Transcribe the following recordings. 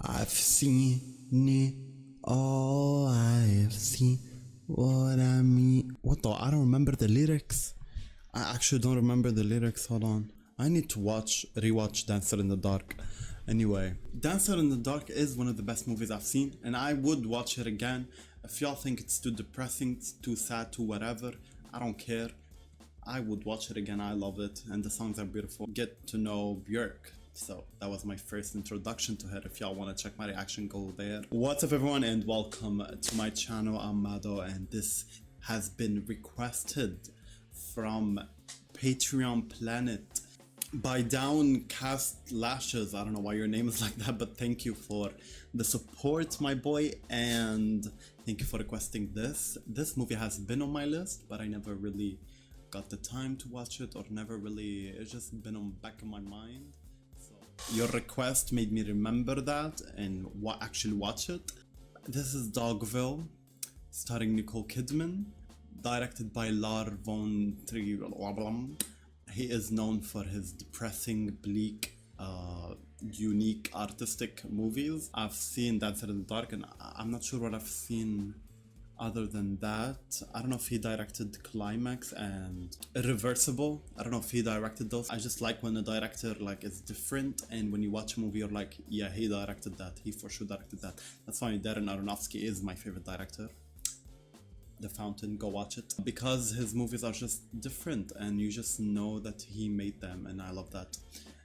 I've seen it all, I've seen what I mean. What the? I don't remember the lyrics. I actually don't remember the lyrics. Hold on. I need to rewatch Dancer in the Dark. Anyway, Dancer in the Dark is one of the best movies I've seen, and I would watch it again. If y'all think it's too depressing, it's too sad, too whatever, I don't care. I would watch it again. I love it, and the songs are beautiful. Get to know Björk. So that was my first introduction to her. If y'all want to check my reaction, go there. What's up everyone, and welcome to my channel. I'm Mado, and this has been requested from Patreon Planet by Downcast Lashes. I don't know why your name is like that, but thank you for the support, my boy, and thank you for requesting this. This movie has been on my list, but I never really got the time to watch it, or it's just been on back of my mind. Your request made me remember that and actually watch it. This is Dogville, starring Nicole Kidman, directed by Lars von Trier. He is known for his depressing, bleak, unique, artistic movies. I've seen Dancer in the Dark, and I'm not sure what I've seen other than that. I don't know if he directed Climax and Irreversible. I don't know if he directed those. I just like when a director is different, and when you watch a movie you're like, yeah, he directed that, he for sure directed that. That's why Darren Aronofsky is my favorite director. The Fountain, go watch it, because his movies are just different and you just know that he made them, and I love that.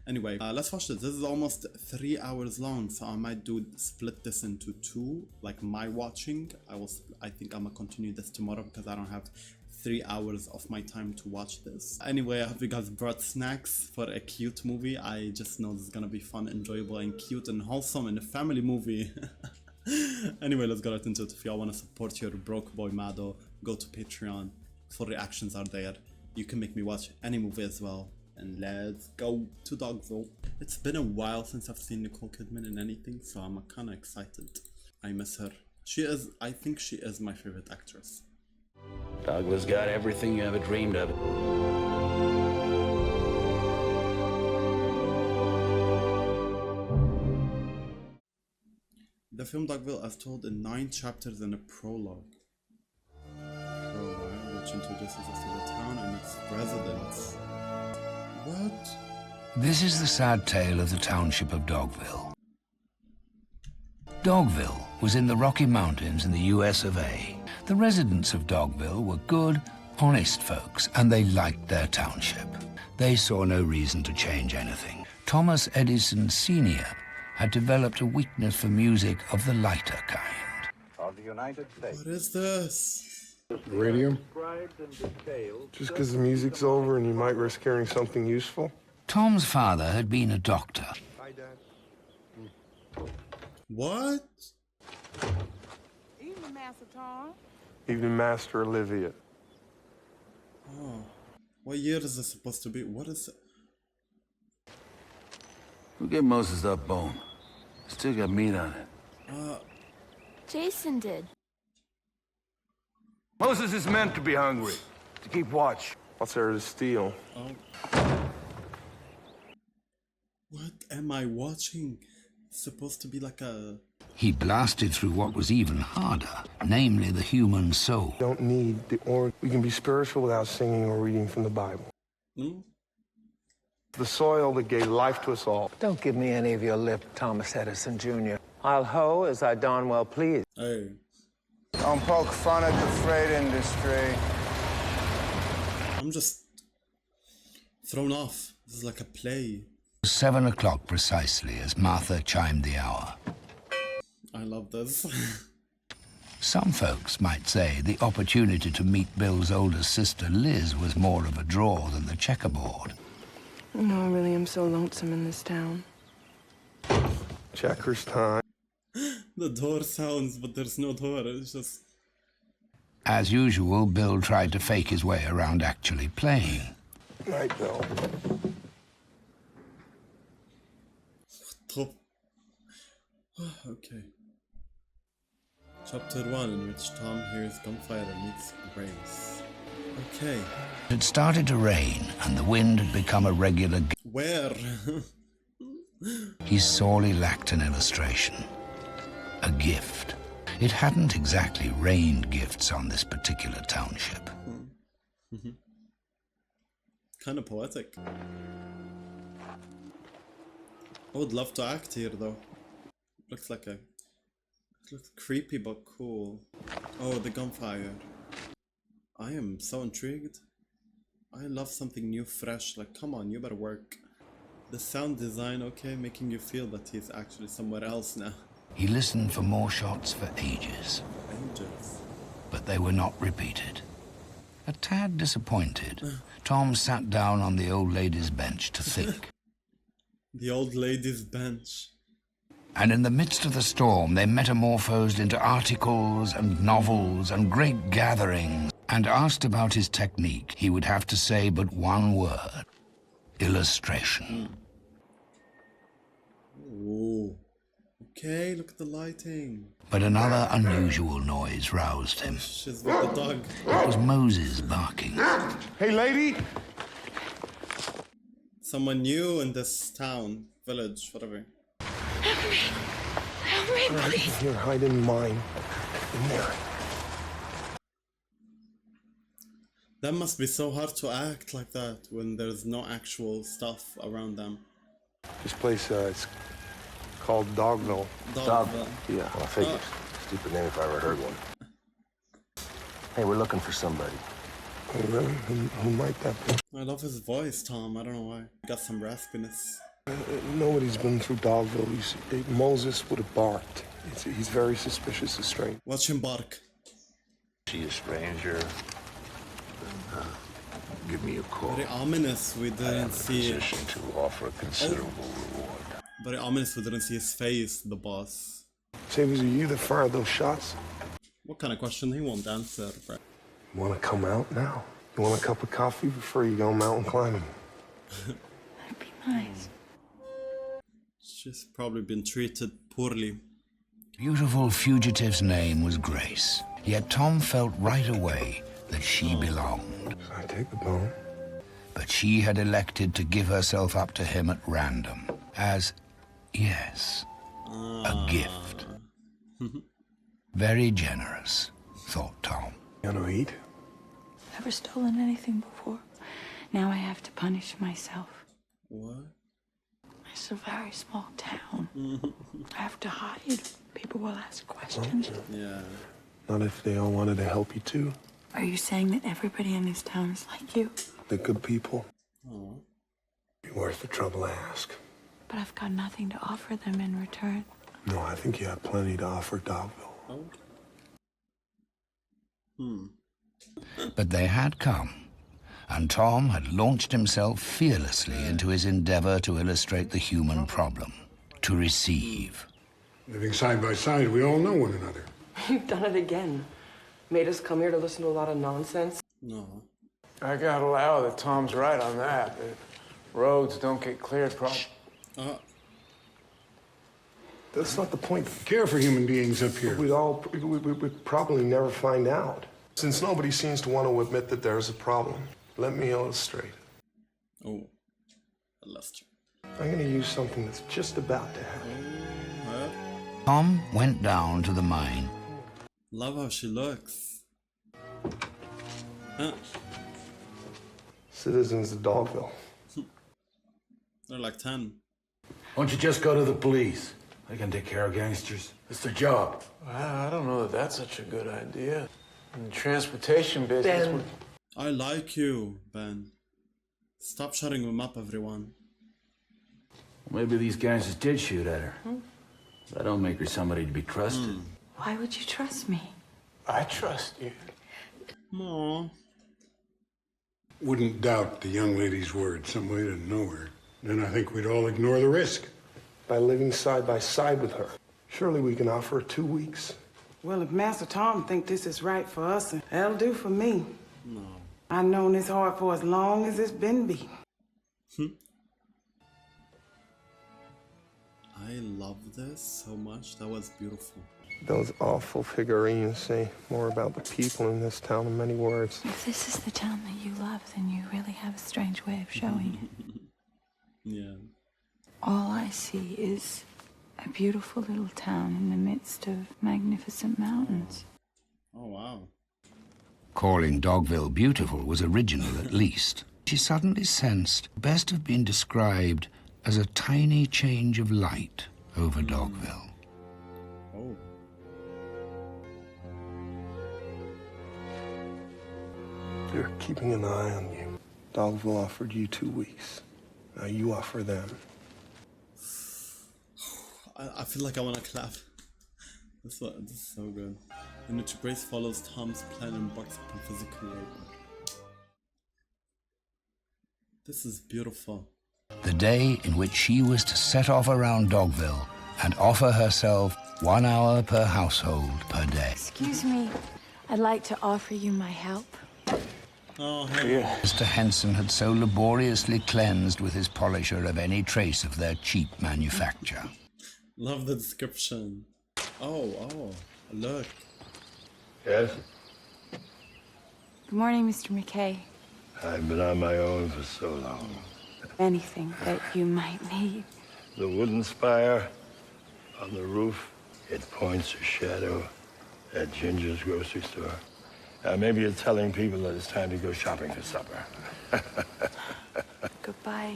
Anyway, let's watch this. This is almost 3 hours long, so I might split this into two, like my watching. I think I'm gonna continue this tomorrow because I don't have 3 hours of my time to watch this. Anyway, I hope you guys brought snacks for a cute movie. I just know this is gonna be fun, enjoyable, and cute and wholesome, and a family movie. Anyway, let's get right into it. If y'all want to support your broke boy Mado, go to Patreon. Full reactions are there. You can make me watch any movie as well. And let's go to Dogville. It's been a while since I've seen Nicole Kidman in anything, so I'm kind of excited. I miss her. I think she is my favorite actress. Dogville's got everything you ever dreamed of. The film Dogville is told in 9 chapters and a prologue. Which introduces us to the town and its residents. What? This is the sad tale of the township of Dogville. Dogville was in the Rocky Mountains in the US of A. The residents of Dogville were good, honest folks, and they liked their township. They saw no reason to change anything. Thomas Edison Sr. had developed a weakness for music of the lighter kind. Of the United States. What is this? Radio? Just because the music's over and you might risk hearing something useful? Tom's father had been a doctor. Hi, Dad. What? Evening, Master Tom. Evening, Master Olivia. Oh. What year is this supposed to be? What is it? Who gave Moses that bone? Still got meat on it. Jason did. Moses is meant to be hungry, to keep watch. What's there to steal? Oh. What am I watching? It's supposed to be like a... He blasted through what was even harder, namely the human soul. Don't need the organ. We can be spiritual without singing or reading from the Bible. Hmm? The soil that gave life to us all. Don't give me any of your lip, Thomas Edison Jr. I'll hoe as I darn well please. Hey. Don't poke fun at the freight industry. I'm just thrown off. This is like a play. 7 o'clock precisely as Martha chimed the hour. I love this. Some folks might say the opportunity to meet Bill's older sister Liz was more of a draw than the checkerboard. No, I really am so lonesome in this town. Checkers time. The door sounds, but there's no door. It's just... As usual, Bill tried to fake his way around actually playing. Night, Bill. Top. Okay. Chapter 1, in which Tom hears gunfire and meets Grace. Okay. It had started to rain, and the wind had become a regular Where? He sorely lacked an illustration, a gift. It hadn't exactly rained gifts on this particular township. Kind of poetic. I would love to act here though. Looks like it looks creepy but cool. Oh, the gunfire. I am so intrigued. I love something new, fresh. Like, come on, you better work. The sound design, okay, making you feel that he's actually somewhere else now. He listened for more shots for ages, but they were not repeated. A tad disappointed, Tom sat down on the old lady's bench to think. The old lady's bench. And in the midst of the storm, they metamorphosed into articles and novels and great gatherings, and asked about his technique. He would have to say but one word: illustration. Ooh. Okay, look at the lighting. But another unusual noise roused him. She's with the dog. It was Moses barking. Hey, lady! Someone new in this town, village, whatever. Help me, please. Here, hide in mine. In there. That must be so hard to act like that when there's no actual stuff around them. This place, it's called Dogville. Dogville. Yeah, well, I figured. Stupid name if I ever heard one. Hey, we're looking for somebody. Oh, really? Who might that be? I love his voice, Tom. I don't know why. Got some raspiness. Nobody's been through Dogville. Moses would have barked. He's very suspicious of strange. Watch him bark. See a stranger, give me a call. Very ominous. We didn't see it. Position to offer a considerable reward. Very ominous. We didn't see his face, the boss. Say, was it you that fired those shots? What kind of question he won't answer, right? You want to come out now? You want a cup of coffee before you go mountain climbing? That'd be nice. She's probably been treated poorly. Beautiful fugitive's name was Grace, yet Tom felt right away that she belonged. So I take the bone. But she had elected to give herself up to him at random, as, yes, a gift. Very generous, thought Tom. You want to eat? Never stolen anything before. Now I have to punish myself. What? It's a very small town. I have to hide. People will ask questions. Yeah. Not if they all wanted to help you too. Are you saying that everybody in this town is like you? They're good people. Oh. Be worth the trouble to ask. But I've got nothing to offer them in return. No, I think you have plenty to offer Dogville. Oh. But they had come, and Tom had launched himself fearlessly into his endeavor to illustrate the human problem, to receive. Living side by side, we all know one another. You've done it again. Made us come here to listen to a lot of nonsense. No. I gotta allow that Tom's right on that. The roads don't get cleared properly. That's not the point. Care for human beings up here. We'd probably never find out. Since nobody seems to want to admit that there's a problem, let me illustrate. Oh. Illustrate. I'm going to use something that's just about to happen. Tom went down to the mine. Love how she looks. Citizens of Dogville. They're like 10. Why don't you just go to the police? They can take care of gangsters. It's their job. Well, I don't know that that's such a good idea. In the transportation business... Ben. I like you, Ben. Stop shutting them up, everyone. Well, maybe these gangsters did shoot at her. That don't make her somebody to be trusted. Why would you trust me? I trust you. Aww. Wouldn't doubt the young lady's word some way to know her. Then I think we'd all ignore the risk. By living side by side with her. Surely we can offer her 2 weeks. Well, if Master Tom think this is right for us, that'll do for me. No. I've known this hard for as long as it's been beat. I love this so much. That was beautiful. Those awful figurines say more about the people in this town than many words. If this is the town that you love, then you really have a strange way of showing it. Yeah. All I see is a beautiful little town in the midst of magnificent mountains. Oh, wow. Calling Dogville beautiful was original at least. She suddenly sensed best have been described as a tiny change of light over Dogville. Oh. They're keeping an eye on you. Dogville offered you 2 weeks. Now you offer them. I feel like I want to clap. This is so good. In which Grace follows Tom's plan and embarks upon physical labor. This is beautiful. The day in which she was to set off around Dogville and offer herself 1 hour per household per day. Excuse me, I'd like to offer you my help. Oh, hey. Mr. Henson had so laboriously cleansed with his polisher of any trace of their cheap manufacture. Love the description. Oh, look. Yes? Good morning, Mr. McKay. I've been on my own for so long. Anything that you might need. The wooden spire on the roof, it points a shadow at Ginger's grocery store. Maybe you're telling people that it's time to go shopping for supper. Goodbye,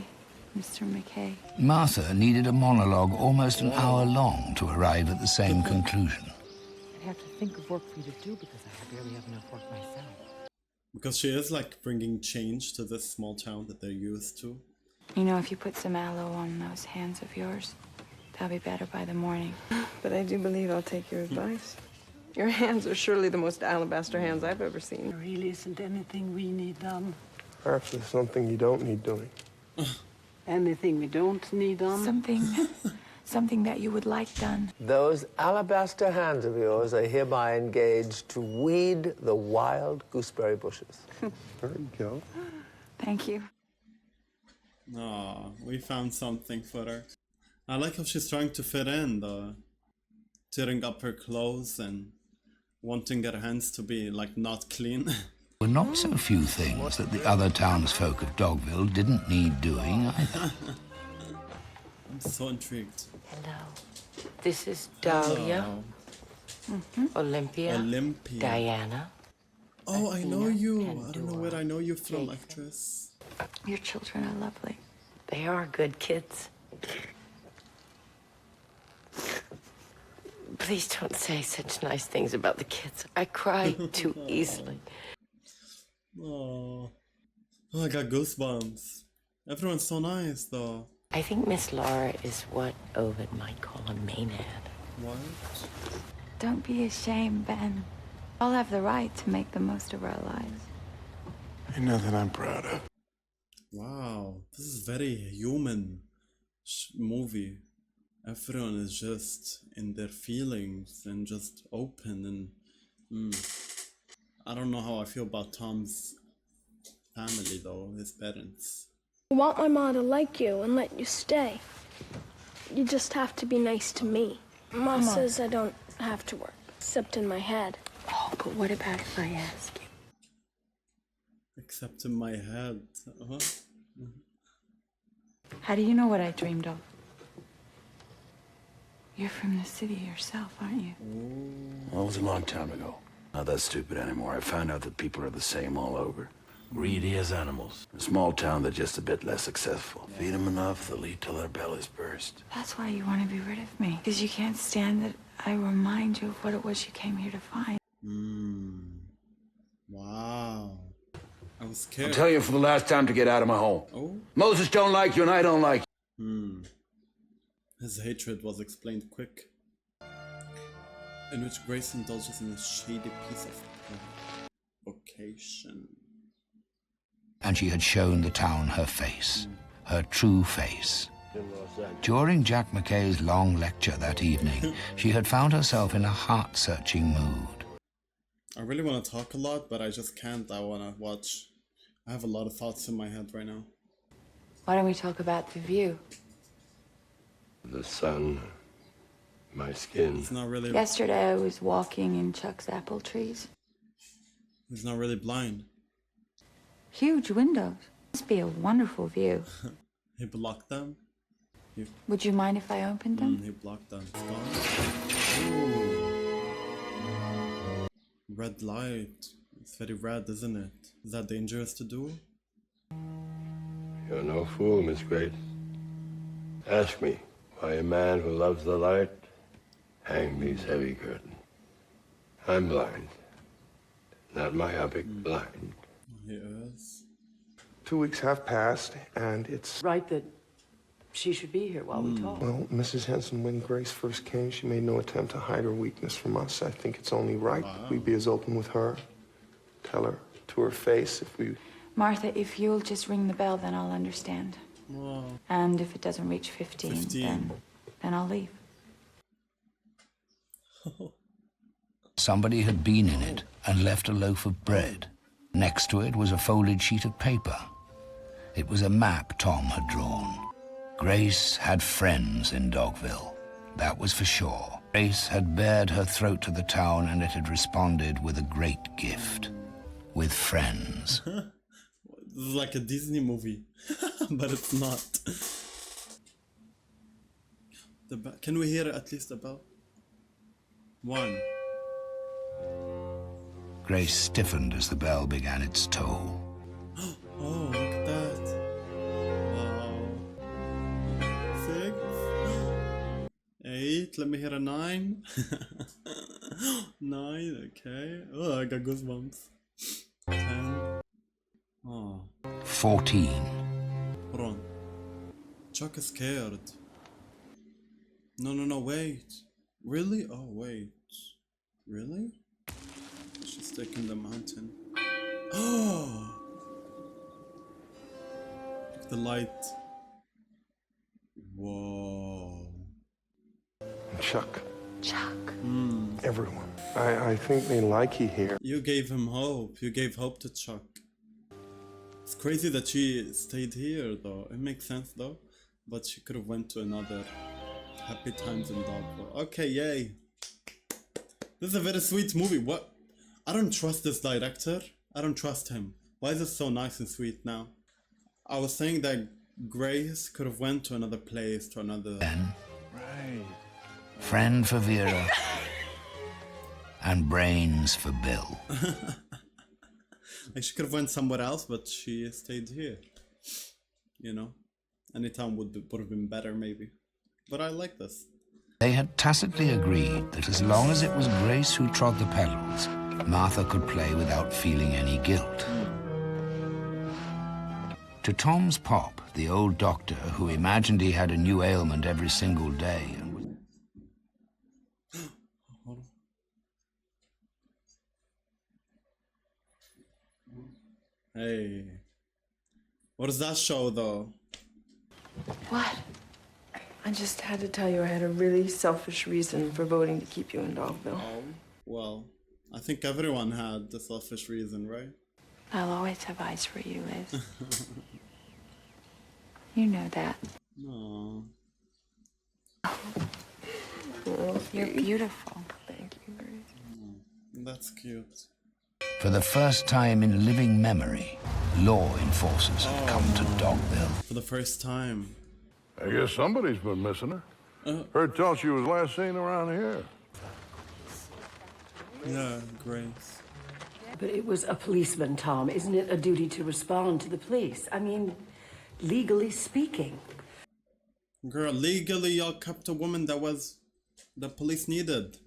Mr. McKay. Martha needed a monologue almost an hour long to arrive at the same conclusion. I'd have to think of work for you to do because I barely have enough work myself. Because she is like bringing change to this small town that they're used to. You know, if you put some aloe on those hands of yours, they'll be better by the morning. But I do believe I'll take your advice. Your hands are surely the most alabaster hands I've ever seen. There really isn't anything we need done. Perhaps there's something you don't need doing. Anything we don't need done? Something that you would like done. Those alabaster hands of yours are hereby engaged to weed the wild gooseberry bushes. There you go. Thank you. Aw, we found something for her. I like how she's trying to fit in, though. Tearing up her clothes and wanting her hands to be, like, not clean. Were not so few things that the other townsfolk of Dogville didn't need doing either. I'm so intrigued. Hello. This is Dahlia. Olympia. Diana. Oh, I know you. I don't know where I know you from, actress. Your children are lovely. They are good kids. Please don't say such nice things about the kids. I cry too easily. Oh, I got goosebumps. Everyone's so nice, though. I think Miss Laura is what Ovid might call a maenad. What? Don't be ashamed, Ben. All have the right to make the most of our lives. Ain't nothing I'm proud of. Wow, this is very human movie. Everyone is just in their feelings and just open and I don't know how I feel about Tom's family though, his parents. I want my mom to like you and let you stay. You just have to be nice to me. Mom says I don't have to work, except in my head. Oh, but what about if I ask you? Except in my head. How do you know what I dreamed of? You're from the city yourself, aren't you? Well, it was a long time ago. Not that stupid anymore. I found out that people are the same all over. Greedy as animals. A small town that's just a bit less successful. Feed them enough, they'll eat till their bellies burst. That's why you want to be rid of me. Because you can't stand that I remind you of what it was you came here to find. Wow. I was scared. I'm telling you for the last time to get out of my home. Oh? Moses don't like you and I don't like you. His hatred was explained quick. In which Grace indulges in a shady piece of vocation. And she had shown the town her face, her true face. During Jack McKay's long lecture that evening, she had found herself in a heart-searching mood. I really want to talk a lot, but I just can't. I want to watch. I have a lot of thoughts in my head right now. Why don't we talk about the view? The sun, my skin. It's not really... Yesterday I was walking in Chuck's apple trees. He's not really blind. Huge windows. Must be a wonderful view. He blocked them? Would you mind if I opened them? He blocked them. It's gone. Ooh. Red light. It's very red, isn't it? Is that dangerous to do? You're no fool, Miss Grace. Ask me why a man who loves the light hang these heavy curtains. I'm blind. Not myopic, blind. He is. 2 weeks have passed, and it's... Right that she should be here while we talk. Well, Mrs. Henson, when Grace first came, she made no attempt to hide her weakness from us. I think it's only right that we be as open with her. Tell her to her face if we... Martha, if you'll just ring the bell, then I'll understand. Wow. And if it doesn't reach 15. Then I'll leave. Somebody had been in it and left a loaf of bread. Next to it was a folded sheet of paper. It was a map Tom had drawn. Grace had friends in Dogville, that was for sure. Grace had bared her throat to the town, and it had responded with a great gift. With friends. This is like a Disney movie, but it's not. Can we hear at least the bell? 1. Grace stiffened as the bell began its toll. Oh, look at that. Wow. 6. 8. Let me hear a 9. 9, okay. Oh, I got goosebumps. 10. Oh. 14. Hold on. Chuck is scared. No, wait. Really? Oh, wait. Really? She's taking the mountain. Oh! The light. Whoa. Chuck. Chuck. Everyone. I think they like you here. You gave him hope. You gave hope to Chuck. It's crazy that she stayed here, though. It makes sense, though. But she could have went to another Happy Times in Dogville. Okay, yay. This is a very sweet movie. What? I don't trust this director. I don't trust him. Why is it so nice and sweet now? I was saying that Grace could have went to another place, to another... Right. Friend for Vera. And brains for Bill. Like, she could have went somewhere else, but she stayed here. You know? Any town would have been better, maybe. But I like this. They had tacitly agreed that as long as it was Grace who trod the pedals, Martha could play without feeling any guilt. To Tom's pop, the old doctor who imagined he had a new ailment every single day and was... Hey. What does that show, though? What? I just had to tell you I had a really selfish reason for voting to keep you in Dogville. Oh, well, I think everyone had the selfish reason, right? I'll always have eyes for you, Liz. You know that. No. You're beautiful. Thank you, Grace. That's cute. For the first time in living memory, law enforcers had come to Dogville. For the first time. I guess somebody's been missing her. Heard tell she was last seen around here. Yeah, Grace. But it was a policeman, Tom. Isn't it a duty to respond to the police? I mean, legally speaking. Girl, legally y'all kept a woman that was... the police needed.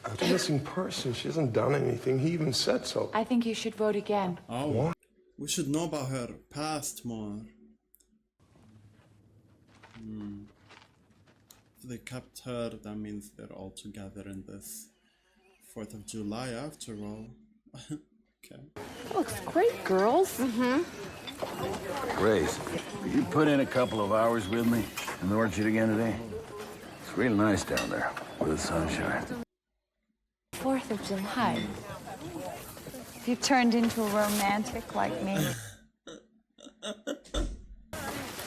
A missing person. She hasn't done anything. He even said so. I think you should vote again. Oh, what? We should know about her past more. If they kept her, that means they're all together in this 4th of July after all. Okay. That looks great, girls. Grace, will you put in a couple of hours with me in the orchard again today? It's real nice down there with the sunshine. 4th of July. You turned into a romantic like me.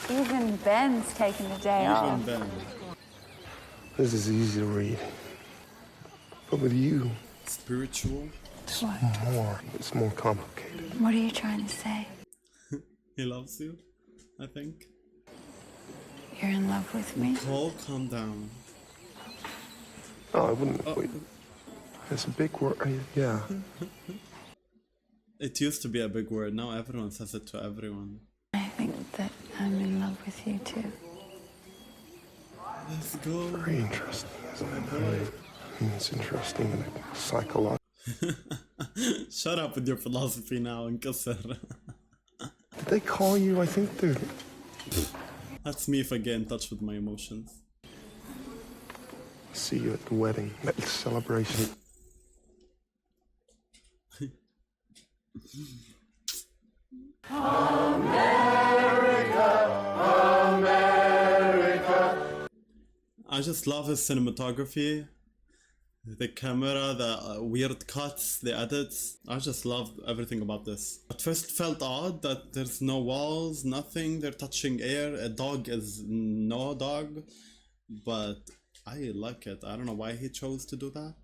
Even Ben's taking the day off. Even Ben. This is easy to read. But with you, Spiritual. it's more complicated. What are you trying to say? He loves you, I think. You're in love with me? Nicole, calm down. No, I wouldn't. Wait. It's a big word. Yeah. It used to be a big word. Now everyone says it to everyone. I think that I'm in love with you too. Let's go. Very interesting, isn't it? I mean, it's interesting in a psychological. Shut up with your philosophy now, Nkasser. Did they call you? I think they're. That's me if I get in touch with my emotions. See you at the wedding, that celebration. America. I just love his cinematography, the camera, the weird cuts, the edits. I just love everything about this. At first it felt odd that there's no walls, nothing, they're touching air. A dog is no dog, but I like it. I don't know why he chose to do that.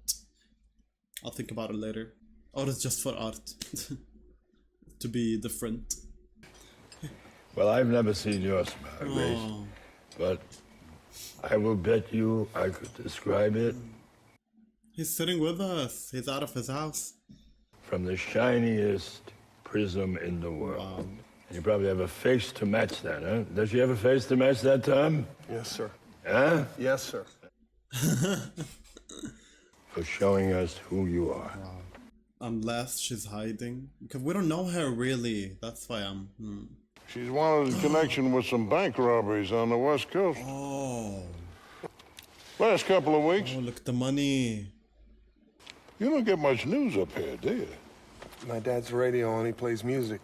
I'll think about it later. Or it's just for art. To be different. Well, I've never seen your smile, Grace, but I will bet you I could describe it. He's sitting with us. He's out of his house. From the shiniest prism in the world. And you probably have a face to match that, huh? Does she have a face to match that, Tom? Yes, sir. Huh? Yes, sir. For showing us who you are. Unless she's hiding. Because we don't know her really. That's why I'm... She's wanted in connection with some bank robberies on the West Coast. Oh. Last couple of weeks. Oh, look at the money. You don't get much news up here, do you? My dad's radio and he plays music.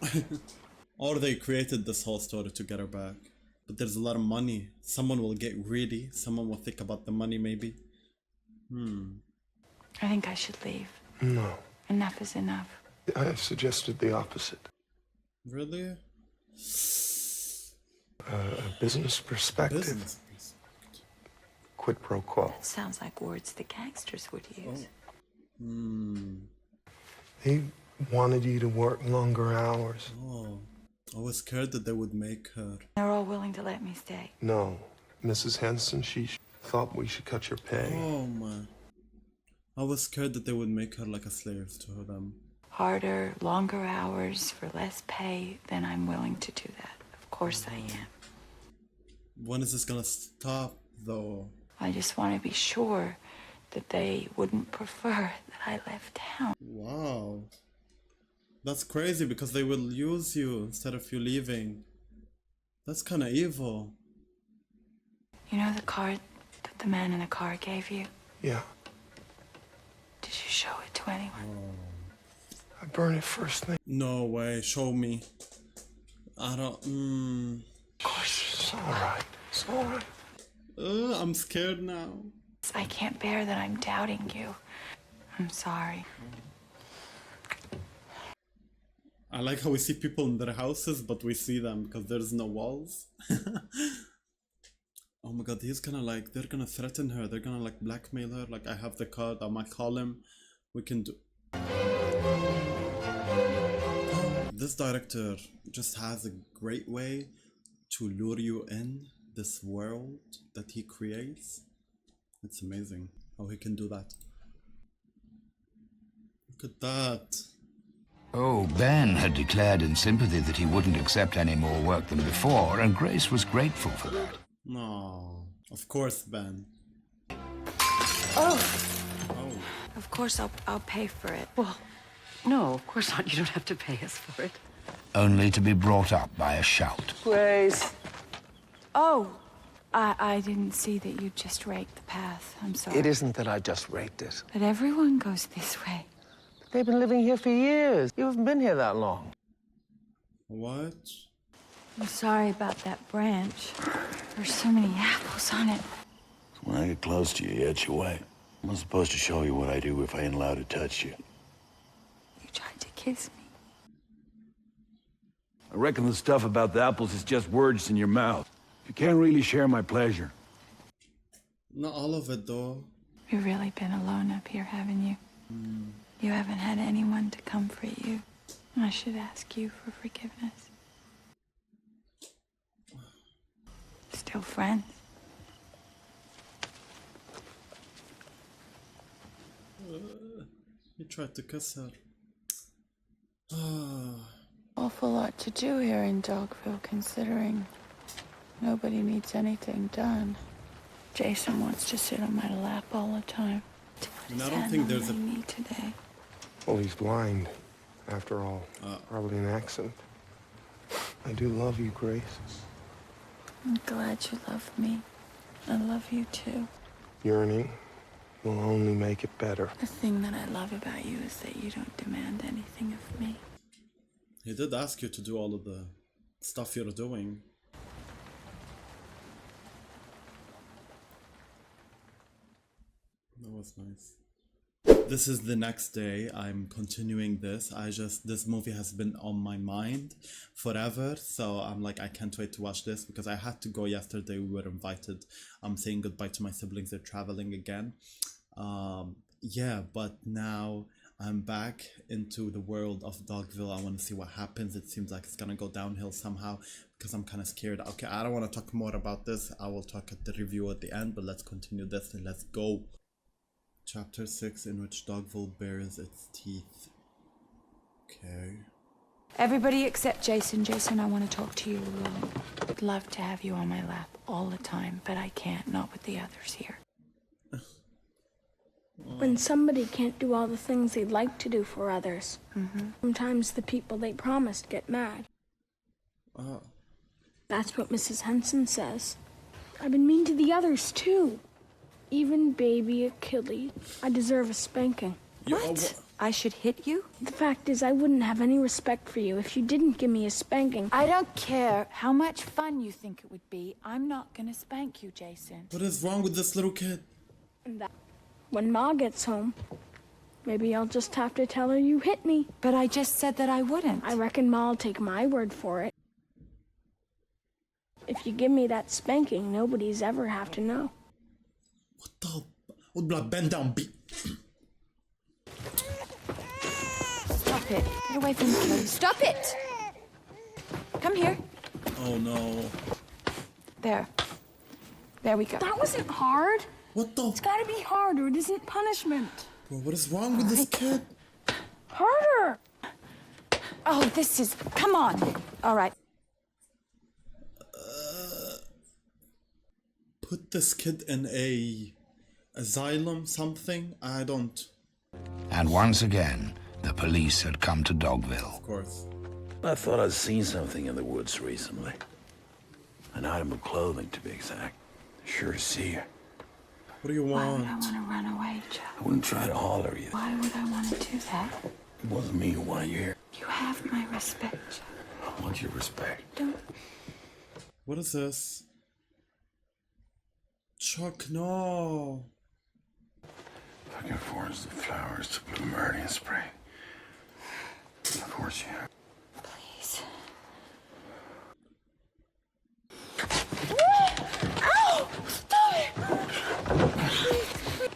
Or they created this whole story to get her back. But there's a lot of money. Someone will get greedy. Someone will think about the money maybe. I think I should leave. No. Enough is enough. I suggested the opposite. Really? A business perspective. Quid pro quo. Sounds like words the gangsters would use. They wanted you to work longer hours. Oh. I was scared that they would make her. They're all willing to let me stay. No. Mrs. Henson, she thought we should cut your pay. Oh my. I was scared that they would make her like a slave to them. Harder, longer hours for less pay, then I'm willing to do that. Of course I am. When is this gonna stop though? I just want to be sure that they wouldn't prefer that I left town. Wow. That's crazy because they will use you instead of you leaving. That's kind of evil. You know the card that the man in the car gave you? Yeah. Did you show it to anyone? I burn it first thing. No way, show me. I don't... Of course, it's all right. It's all right. I'm scared now. I can't bear that I'm doubting you. I'm sorry. I like how we see people in their houses, but we see them because there's no walls. Oh my god, he's gonna like, they're gonna threaten her. They're gonna like blackmail her. Like, I have the card, I might call him. We can do... This director just has a great way to lure you in this world that he creates. It's amazing how he can do that. Look at that. Oh, Ben had declared in sympathy that he wouldn't accept any more work than before, and Grace was grateful for that. No, of course, Ben. Oh. Of course I'll pay for it. Well, no, of course not. You don't have to pay us for it. Only to be brought up by a shout. Grace. Oh, I didn't see that you just raked the path. I'm sorry. It isn't that I just raked it. But everyone goes this way. They've been living here for years. You haven't been here that long. What? I'm sorry about that branch. There's so many apples on it. When I get close to you, you etch away. I'm not supposed to show you what I do if I ain't allowed to touch you. You tried to kiss me. I reckon the stuff about the apples is just words in your mouth. You can't really share my pleasure. Not all of it, though. You've really been alone up here, haven't you? You haven't had anyone to comfort you. I should ask you for forgiveness. still friends. He tried to kiss her. Awful lot to do here in Dogville, considering nobody needs anything done. Jason wants to sit on my lap all the time. And I don't think there's a... me today. Well, he's blind, after all. Probably an accident. I do love you, Grace. I'm glad you love me. I love you too. Yearning will only make it better. The thing that I love about you is that you don't demand anything of me. He did ask you to do all of the stuff you're doing. That was nice. This is the next day. I'm continuing this. This movie has been on my mind forever. So I'm like, I can't wait to watch this because I had to go yesterday. We were invited. I'm saying goodbye to my siblings. They're traveling again. Yeah, but now I'm back into the world of Dogville. I want to see what happens. It seems like it's gonna go downhill somehow because I'm kind of scared. Okay, I don't want to talk more about this. I will talk at the review at the end, but let's continue this and let's go. Chapter 6, in which Dogville bares its teeth. Okay. Everybody except Jason. Jason, I want to talk to you alone. I'd love to have you on my lap all the time, but I can't, not with the others here. When somebody can't do all the things they'd like to do for others, sometimes the people they promised get mad. That's what Mrs. Henson says. I've been mean to the others, too. Even baby Achilles. I deserve a spanking. What? I should hit you? The fact is, I wouldn't have any respect for you if you didn't give me a spanking. I don't care how much fun you think it would be. I'm not gonna spank you, Jason. What is wrong with this little kid? And that, when Ma gets home, maybe I'll just have to tell her you hit me. But I just said that I wouldn't. I reckon Ma'll take my word for it. If you give me that spanking, nobody's ever have to know. What the? What blood? Bend down, beat. Stop it. Get away from me. Stop it! Come here. Oh no. There. There we go. That wasn't hard. What the? It's gotta be harder. It isn't punishment. Bro, what is wrong with this kid? Harder! Oh, this is... Come on. All right. Put this kid in a asylum, something? I don't... And once again, the police had come to Dogville. Of course. I thought I'd seen something in the woods recently. An item of clothing, to be exact. Sure to see her. What do you Why want? would I want to run away, Joe? I wouldn't try to holler you. Why would I want to do that? It wasn't me who wanted you here. You have my respect, Joe. I want your respect. Don't... What is this? Chuck, no. I can force the flowers to bloom early in spring. Of course you have. Please. Ow! Stop it!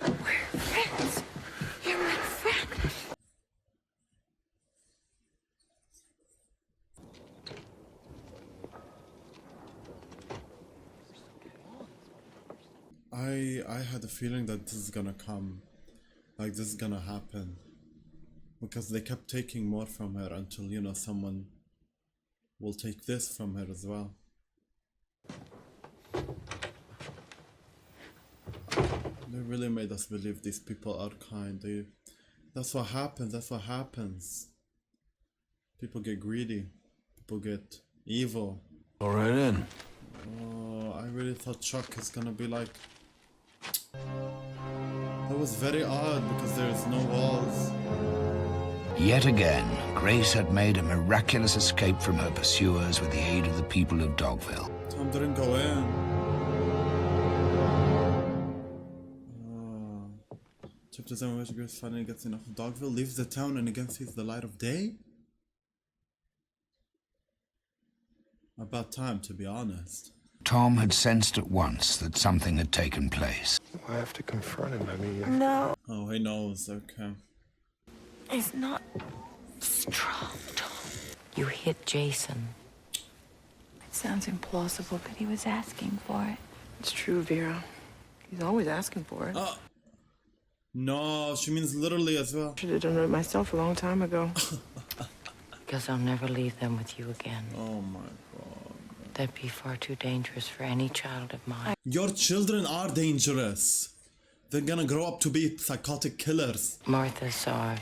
We're friends. You're my friend. I had a feeling that this is gonna come. Like, this is gonna happen. Because they kept taking more from her until, you know, someone will take this from her as well. They really made us believe these people are kind. That's what happens, that's what happens. People get greedy. People get evil. All right in. Oh, I really thought Chuck is gonna be like... That was very odd because there's no walls. Yet again, Grace had made a miraculous escape from her pursuers with the aid of the people of Dogville. Tom didn't go in. Chapter 7, where Grace finally gets enough of Dogville, leaves the town and again sees the light of day? About time, to be honest. Tom had sensed at once that something had taken place. I have to confront him. I mean... No. Oh, he knows. Okay. He's not strong, Tom. You hit Jason. Sounds implausible, but he was asking for it. It's true, Vera. He's always asking for it. No, she means literally as well. Should have done it myself a long time ago. Because I'll never leave them with you again. Oh my God. That'd be far too dangerous for any child of mine. Your children are dangerous. They're gonna grow up to be psychotic killers. Martha saw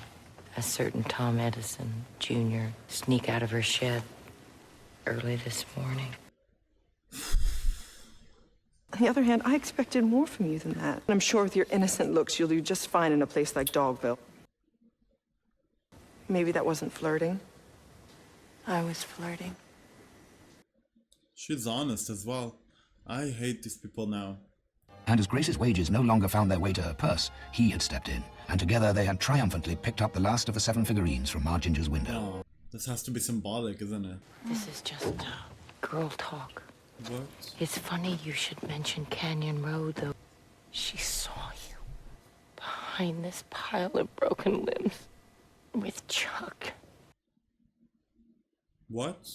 a certain Tom Edison Jr. sneak out of her shed early this morning. On the other hand, I expected more from you than that. I'm sure with your innocent looks, you'll do just fine in a place like Dogville. Maybe that wasn't flirting. I was flirting. She's honest as well. I hate these people now. And as Grace's wages no longer found their way to her purse, he had stepped in, and together they had triumphantly picked up the last of the 7 figurines from Ma Ginger's window. Oh, this has to be symbolic, isn't it? This is just girl talk. What? It's funny you should mention Canyon Road, though. She saw you behind this pile of broken limbs with Chuck. What?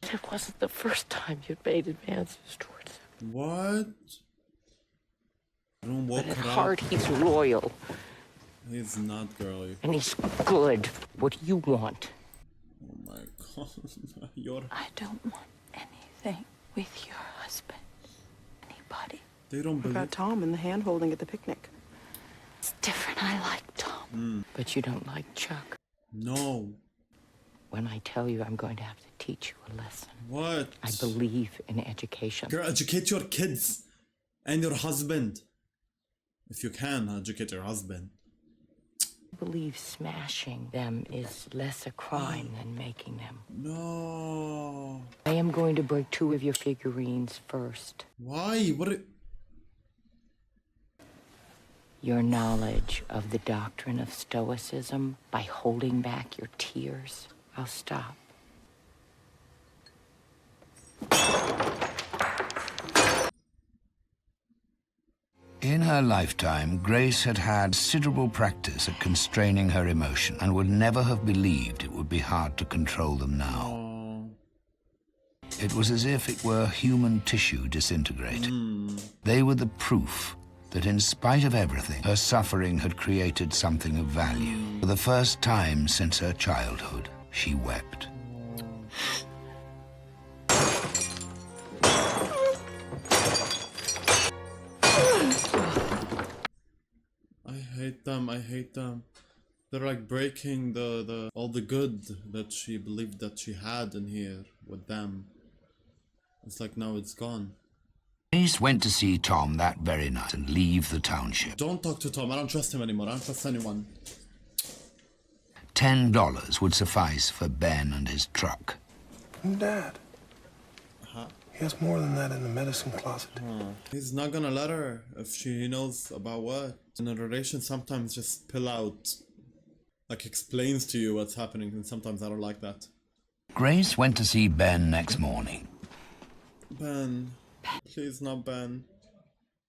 It wasn't the first time you'd made advances towards him. What? Don't walk But at around. heart, he's loyal. He's not girly. And he's good. What do you want? Oh my God. I don't want anything with your husband. Anybody. They don't What believe. about Tom and the hand-holding at the picnic? It's different. I like Tom. But you don't like Chuck. No. When I tell you I'm going to have to teach you a lesson. What? I believe in education. Girl, educate your kids and your husband. If you can, educate your husband. I believe smashing them is less a crime than making them. No. I am going to break 2 of your figurines first. Why? What? Your knowledge of the doctrine of Stoicism by holding back your tears. I'll stop. In her lifetime, Grace had had considerable practice at constraining her emotion and would never have believed it would be hard to control them now. It was as if it were human tissue disintegrating. They were the proof that in spite of everything, her suffering had created something of value. For the first time since her childhood, she wept. I hate them. They're like breaking all the good that she believed that she had in here with them. It's like now it's gone. Grace went to see Tom that very night and leave the township. Don't talk to Tom. I don't trust him anymore. I don't trust anyone. $10 would suffice for Ben and his truck. From Dad. He has more than that in the medicine closet. He's not gonna let her if she knows about what. In a relation, sometimes just spill out. Like, explains to you what's happening, and sometimes I don't like that. Grace went to see Ben next morning. Ben. Please, not Ben.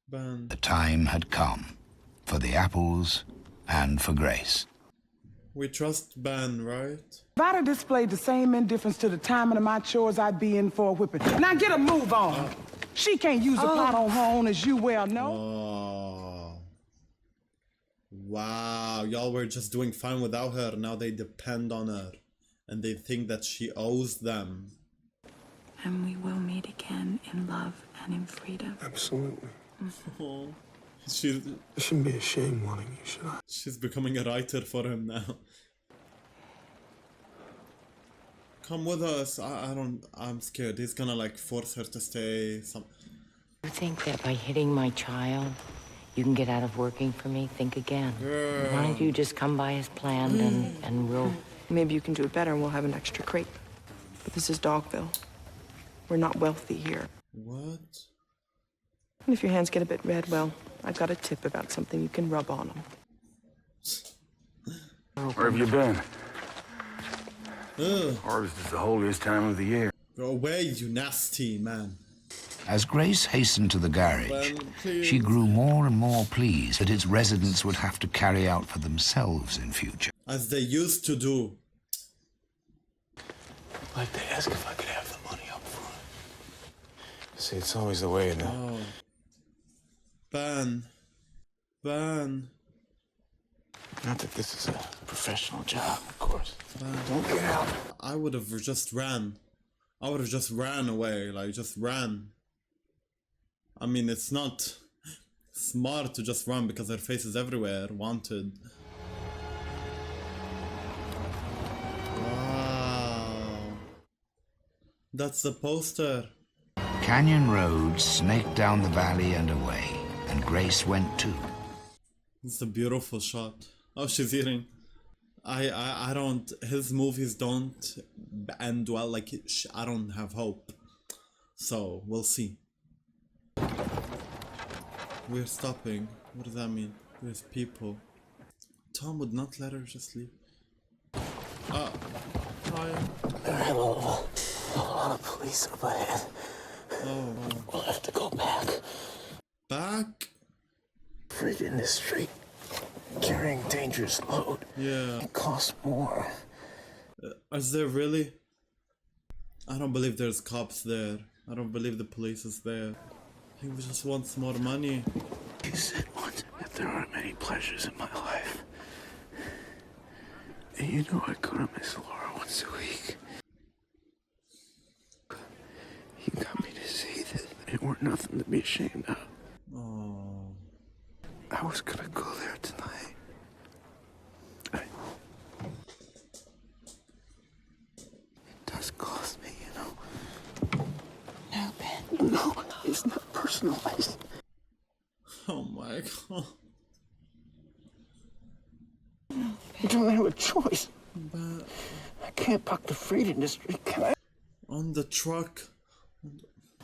Ben. The time had come for the apples and for Grace. We trust Ben, right? If I'd have displayed the same indifference to the timing of my chores, I'd be in for a whipping. Now get a move on. She can't use a pot on her own, as you well know. Oh. Wow, y'all were just doing fine without her. Now they depend on her. And they think that she owes them. And we will meet again in love and in freedom. Absolutely. Oh. She's... I shouldn't be ashamed wanting you, should I? She's becoming a writer for him now. Come with us. I'm scared. He's gonna like force her to stay. You think that by hitting my child, you can get out of working for me? Think again. Girl. Why don't you just come by as planned and we'll... Maybe you can do it better and we'll have an extra crepe. But this is Dogville. We're not wealthy here. What? And if your hands get a bit red, well, I've got a tip about something you can rub on them. Where have you been? Ugh. Harvest is the holiest time of the year. Go away, you nasty man. As Grace hastened to the garage, Ben, she grew more and more pleased that its residents would have to carry out for themselves in future. As they used to do. Like they ask if I could have the money up front. See, it's always the way in that. Oh. Ban. Not that this is a professional job, of course. Don't get out. I would have just ran. I would have just ran away, like just ran. I mean, it's not smart to just run because her face is everywhere, wanted. Wow. That's the poster. Canyon Road snaked down the valley and away, and Grace went too. It's a beautiful shot. Oh, she's eating. I don't, his movies don't end well, like, I don't have hope. So, we'll see. We're stopping. What does that mean? There's people. Tom would not let her just leave. Hi. There are a lot of police up ahead. Oh. We'll have to go back. Back? Freight industry. Carrying dangerous load. Yeah. It costs more. Is there really? I don't believe there's cops there. I don't believe the police is there. He just wants more money. You said once that there aren't many pleasures in my life. And you know I go to Miss Laura once a week. You got me to see that it weren't nothing to be ashamed of. Oh. I was gonna go there tonight. It does cost me, you know. No, Ben. No, it's not personalized. Oh my god. You don't have a choice. But I can't park the freight industry, can I? on the truck.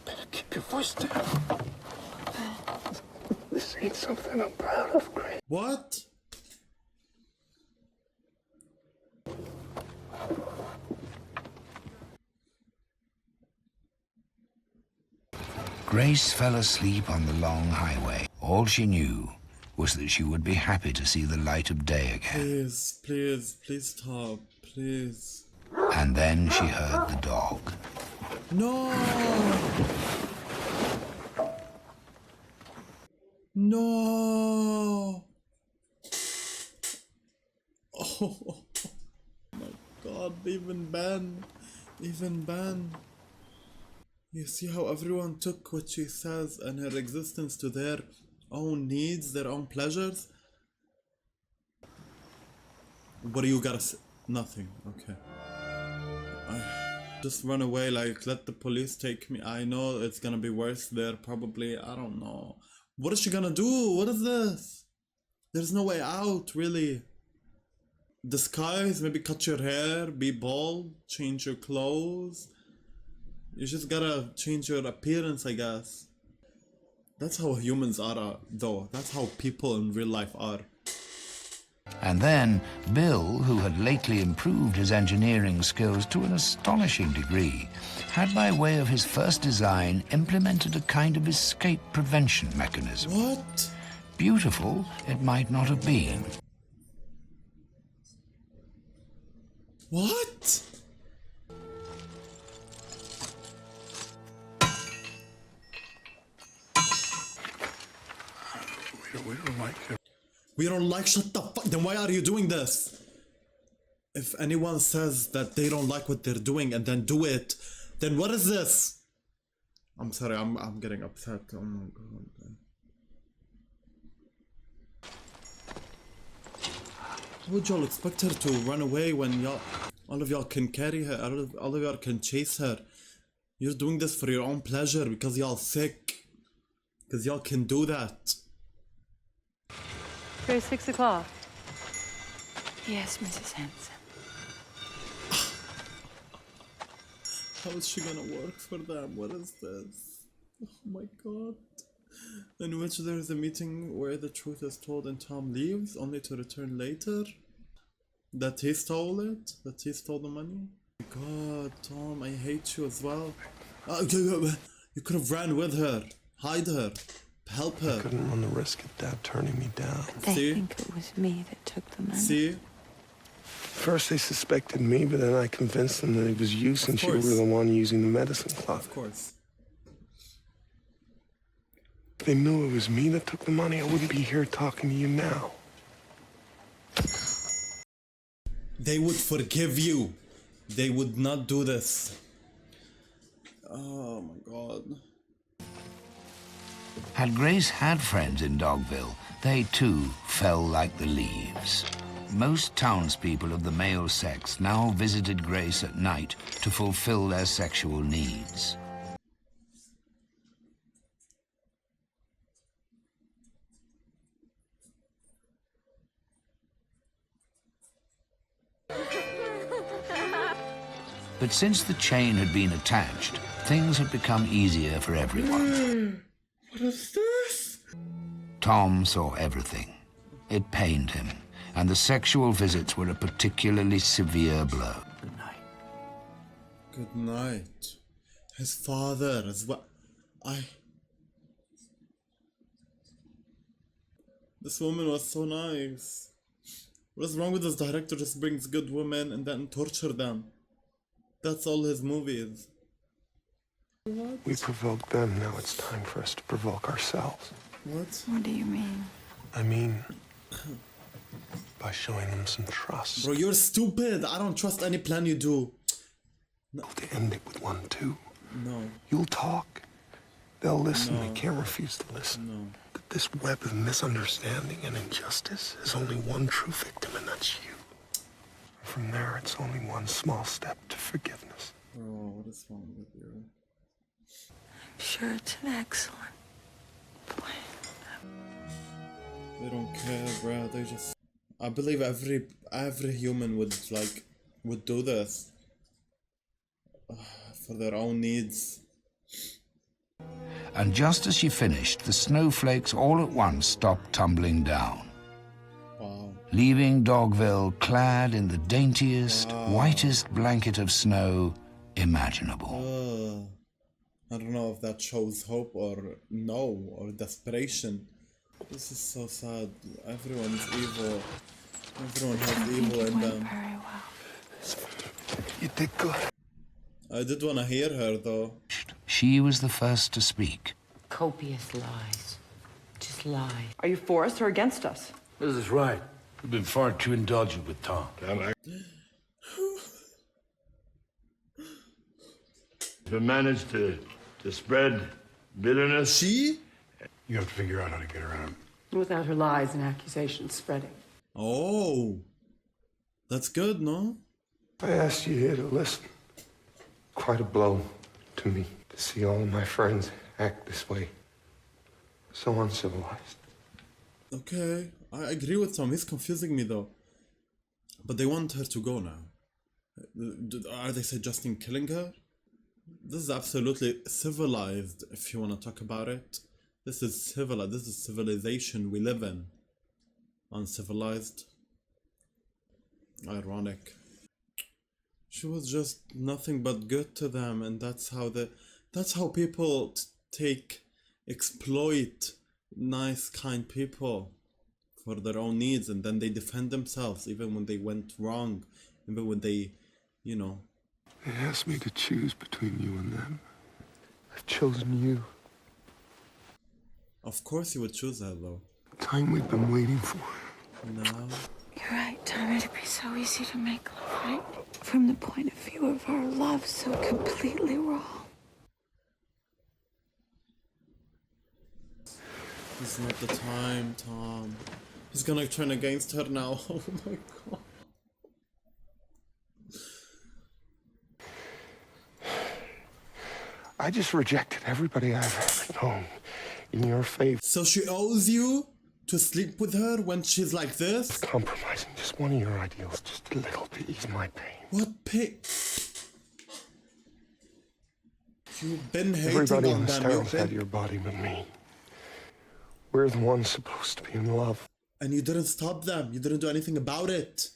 Better keep your voice down. This ain't something I'm proud of, Grace. What? Grace fell asleep on the long highway. All she knew was that she would be happy to see the light of day again. Please stop, please. And then she heard the dog. No! No! Oh my god, even Ben. You see how everyone took what she says and her existence to their own needs, their own pleasures? What do you gotta say? Nothing, okay. Just run away, like, let the police take me. I know it's gonna be worse there, probably. I don't know. What is she gonna do? What is this? There's no way out, really. Disguise, maybe cut your hair, be bald, change your clothes. You just gotta change your appearance, I guess. That's how humans are, though. That's how people in real life are. And then Bill, who had lately improved his engineering skills to an astonishing degree, had by way of his first design implemented a kind of escape prevention mechanism. What? Beautiful it might not have been. What? We don't like him. We don't like, shut the fuck, then why are you doing this? If anyone says that they don't like what they're doing and then do it, then what is this? I'm sorry, I'm getting upset. Oh my god. How would y'all expect her to run away when y'all, all of y'all can carry her, all of y'all can chase her? You're doing this for your own pleasure because y'all sick. Because y'all can do that. Grace, 6 o'clock. Yes, Mrs. Hanson. How is she gonna work for them? What is this? Oh my god. In which there is a meeting where the truth is told and Tom leaves, only to return later? That he stole it? That he stole the money? God, Tom, I hate you as well. You could have ran with her. Hide her. Help her. I couldn't run the risk of Dad turning me down. They think it was me that took the money. See? First they suspected me, but then I convinced them that it was you since you were course. the one using the medicine clock. Of course. If they knew it was me that took the money, I wouldn't be here talking to you now. They would forgive you. They would not do this. Oh my god. Had Grace had friends in Dogville, they too fell like the leaves. Most townspeople of the male sex now visited Grace at night to fulfill their sexual needs. But since the chain had been attached, things had become easier for everyone. What is this? Tom saw everything. It pained him, and the sexual visits were a particularly severe blow. Good night. His father as well. This woman was so nice. What is wrong with this director? Just brings good women and then torture them. That's all his movies. We provoked them, now it's time for us to provoke ourselves. What? What do you mean? I mean, by showing them some trust. Bro, you're stupid. I don't trust any plan you do. No. To end it with 1, 2. No. You'll talk. They'll listen. No. They can't refuse to listen. No. But this web of misunderstanding and injustice has only one true victim, and that's you. From there, it's only one small step to forgiveness. Bro, what is wrong with you? I'm sure it's an excellent plan. They don't care, bro. They just... I believe every human would do this. For their own needs. And just as she finished, the snowflakes all at once stopped tumbling down. Wow. Leaving Dogville clad in the daintiest, whitest blanket of snow imaginable. I don't know if that shows hope or no, or desperation. This is so sad. Everyone's evil. Everyone has evil in them. Very well. You did good. I did want to hear her, though. She was the first to speak. Copious lies. Just lie. Are you for us or against us? This is right. We've been far too indulgent with Tom. To manage to spread bitterness. She? You have to figure out how to get around him. Without her lies and accusations spreading. Oh. That's good, no? I asked you here to listen. Quite a blow to me to see all of my friends act this way. So uncivilized. Okay, I agree with Tom. He's confusing me, though. But they want her to go now. Are they suggesting killing her? This is absolutely civilized, if you want to talk about it. This is civilized. This is civilization we live in. Uncivilized. Ironic. She was just nothing but good to them, and that's how people exploit nice, kind people for their own needs, and then they defend themselves even when they went wrong, even when they, you know. They asked me to choose between you and them. I've chosen you. Of course you would choose that, though. The time we've been waiting for. No. You're right, Tom. It'd be so easy to make love, right? From the point of view of our love, so completely wrong. This is not the time, Tom. He's gonna turn against her now. Oh my god. I just rejected everybody I've ever known in your favor. So she owes you to sleep with her when she's like this? Compromising just one of your ideals, just a little to ease my pain. What pain? You've been hating Everybody on in the them. Starrels had your body but me. We're the ones supposed to be in love. And you didn't stop them. You didn't do anything about it.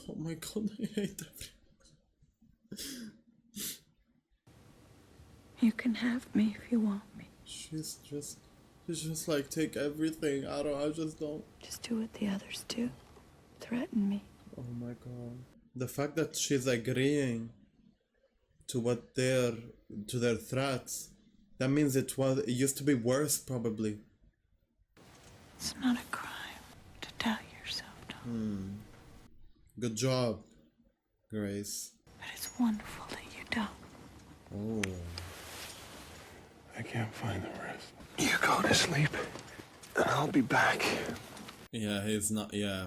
Oh my god, I hate everyone. You can have me if you want me. She's just like, take everything. I just don't. Just do what the others do. Threaten me. Oh my god. The fact that she's agreeing to their threats, That means it used to be worse, probably. It's not a crime to doubt yourself, Tom. Good job, Grace. But it's wonderful that you don't. Oh. I can't find the rest. You go to sleep, and I'll be back. Yeah, he's not. Yeah.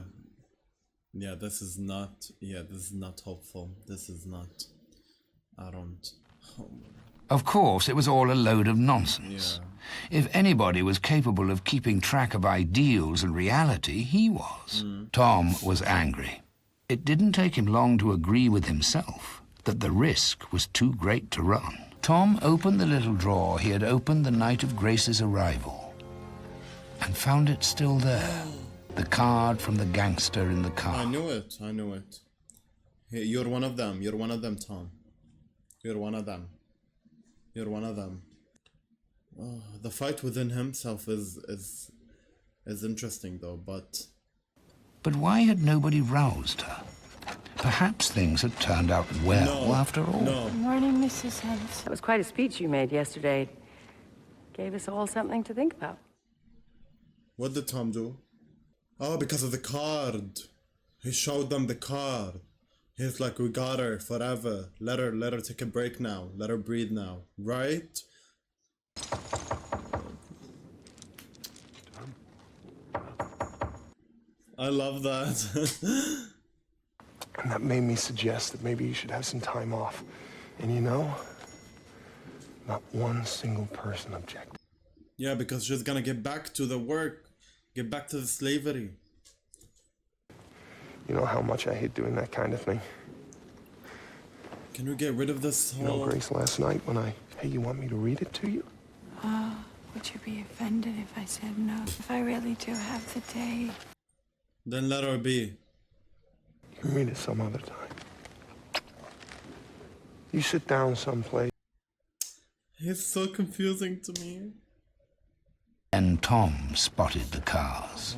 Yeah, this is not. Yeah, this is not hopeful. This is not. I don't. Oh. Of course, it was all a load of nonsense. Yeah. If anybody was capable of keeping track of ideals and reality, he was. Tom was angry. It didn't take him long to agree with himself that the risk was too great to run. Tom opened the little drawer he had opened the night of Grace's arrival and found it still there. The card from the gangster in the car. I knew it. I knew it. Hey, you're one of them. You're one of them, Tom. You're one of them. You're one of them. Oh, the fight within himself is interesting though, but why had nobody roused her? Perhaps things had turned out well after all. No. Good morning, Mrs. Hunt. That was quite a speech you made yesterday. Gave us all something to think about. What did Tom do? Oh, because of the card. He showed them the card. He's like, we got her forever. Let her take a break now. Let her breathe now. Right? I love that. And that made me suggest that maybe you should have some time off. And you know, not one single person objected. Yeah, because she's gonna get back to the work. Get back to the slavery. You know how much I hate doing that kind of thing. Can we get rid of this whole... You know, Grace, last night when hey, you want me to read it to you? Oh, would you be offended if I said no? If I really do have the day. Then let her be. You can read it some other time. You sit down someplace. He's so confusing to me. And Tom spotted the cars.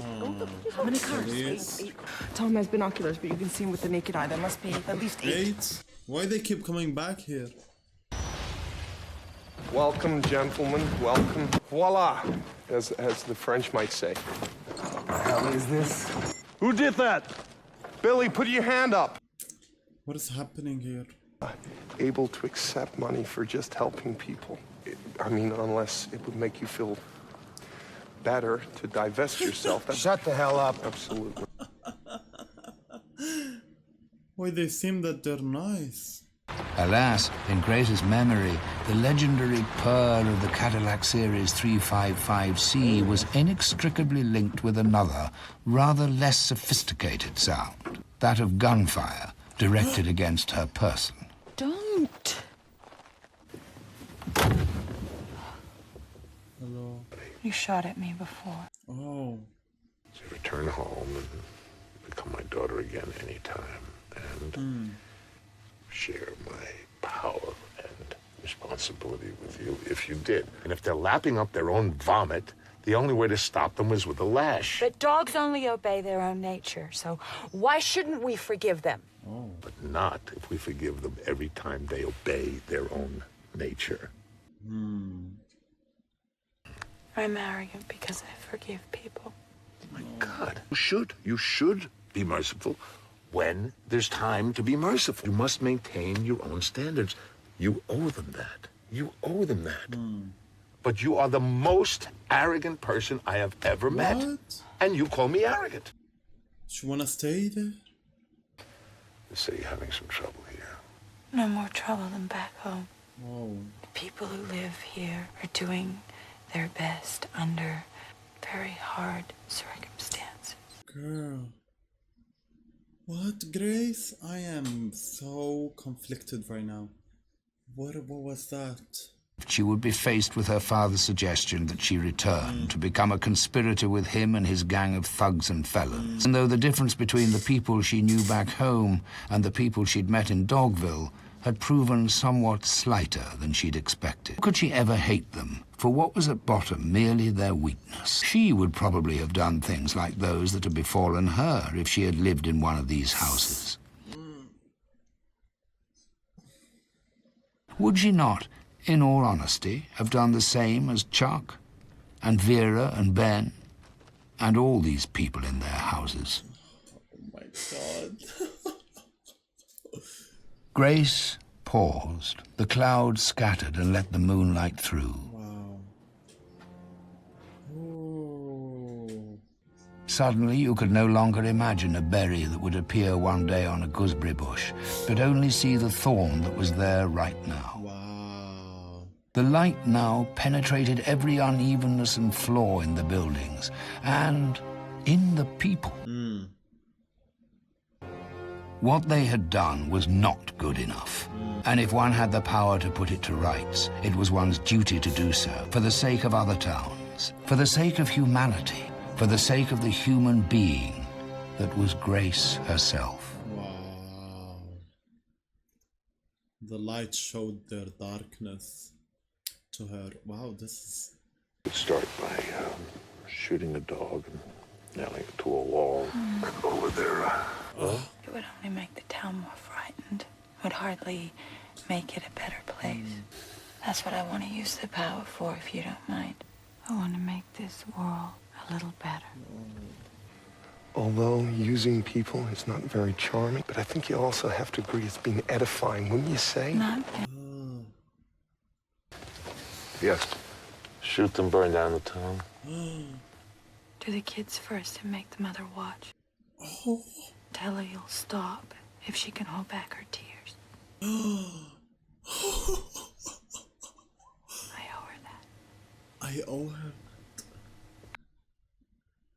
How many cars? 8. Tom has binoculars, but you can see them with the naked eye. There must be at least 8. Why they keep coming back here? Welcome, gentlemen. Welcome. Voila, as the French might say. What the hell is this? Who did that? Billy, put your hand up. What is happening here? Able to accept money for just helping people. I mean, unless it would make you feel better to divest yourself. Shut the hell up. Absolutely. Why they seem that they're nice. Alas, in Grace's memory, the legendary purr of the Cadillac Series 355C was inextricably linked with another, rather less sophisticated sound, that of gunfire directed against her person. Don't. Hello. You shot at me before. Oh. So return home and become my daughter again anytime. And share my power and responsibility with you if you did. And if they're lapping up their own vomit, the only way to stop them is with a lash. But dogs only obey their own nature, so why shouldn't we forgive them? Oh. But not if we forgive them every time they obey their own nature. I'm arrogant because I forgive people. My God. You should be merciful when there's time to be merciful. You must maintain your own standards. You owe them that. You owe them that. But you are the most arrogant person I have ever met. And you call me arrogant. She wanna stay there? You say you're having some trouble here. No more trouble than back home. Oh. The people who live here are doing their best under very hard circumstances. Girl. What, Grace? I am so conflicted right now. What was that? She would be faced with her father's suggestion that she return to become a conspirator with him and his gang of thugs and felons. And though the difference between the people she knew back home and the people she'd met in Dogville had proven somewhat slighter than she'd expected, could she ever hate them for what was at bottom merely their weakness? She would probably have done things like those that had befallen her if she had lived in one of these houses. Would she not, in all honesty, have done the same as Chuck and Vera and Ben and all these people in their houses. Oh my God. Grace paused. The clouds scattered and let the moonlight through. Wow. Oh. Suddenly, you could no longer imagine a berry that would appear one day on a gooseberry bush, but only see the thorn that was there right now. Wow. The light now penetrated every unevenness and flaw in the buildings and in the people. What they had done was not good enough. And if one had the power to put it to rights, it was one's duty to do so, for the sake of other towns, for the sake of humanity, for the sake of the human being that was Grace herself. Wow. The light showed their darkness to her. Wow, this is... It started by shooting a dog and nailing it to a wall. Over there. It would only make the town more frightened. It would hardly make it a better place. That's what I want to use the power for, if you don't mind. I want to make this world a little better. Although using people is not very charming, but I think you also have to agree it's been edifying, wouldn't you say? Not Yes. Shoot them, burn down the town. Do the kids first and make the mother watch. Tell her you'll stop if she can hold back her tears. I owe her that. I owe her.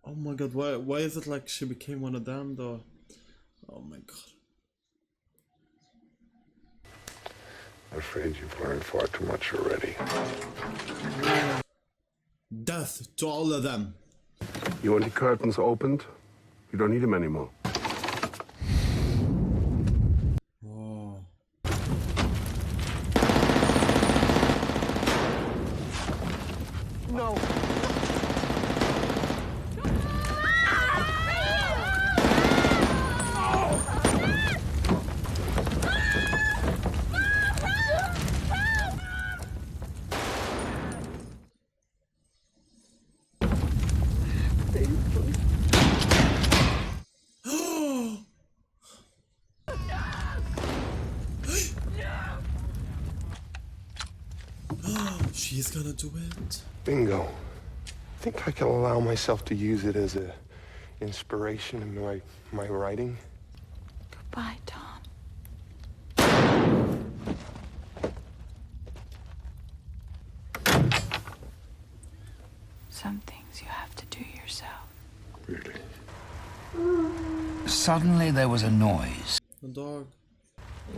Oh my God, why is it like she became one of them though? Oh my God. I'm afraid you've learned far too much already. Death to all of them. You want the curtains opened? You don't need them anymore. Oh. No. She's gonna do it. Bingo. I think I can allow myself to use it as a inspiration in my writing. Goodbye, Tom. Some things you have to do yourself. Really? Suddenly there was a noise. The dog.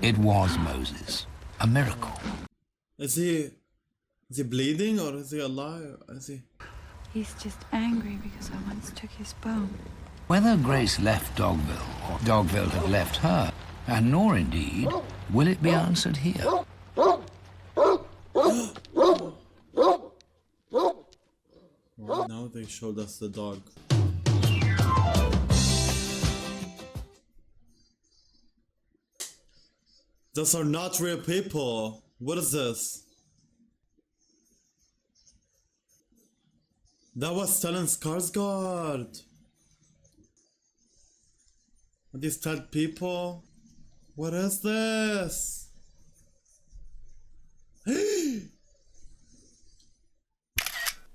It was Moses. A miracle. Is he bleeding or is he alive? Is he? He's just angry because I once took his bone. Whether Grace left Dogville or Dogville had left her, and nor indeed will it be answered here. Right now they showed us the dog. Those are not real people. What is this? That was Stellan Skarsgård. Are these dead people? What is this?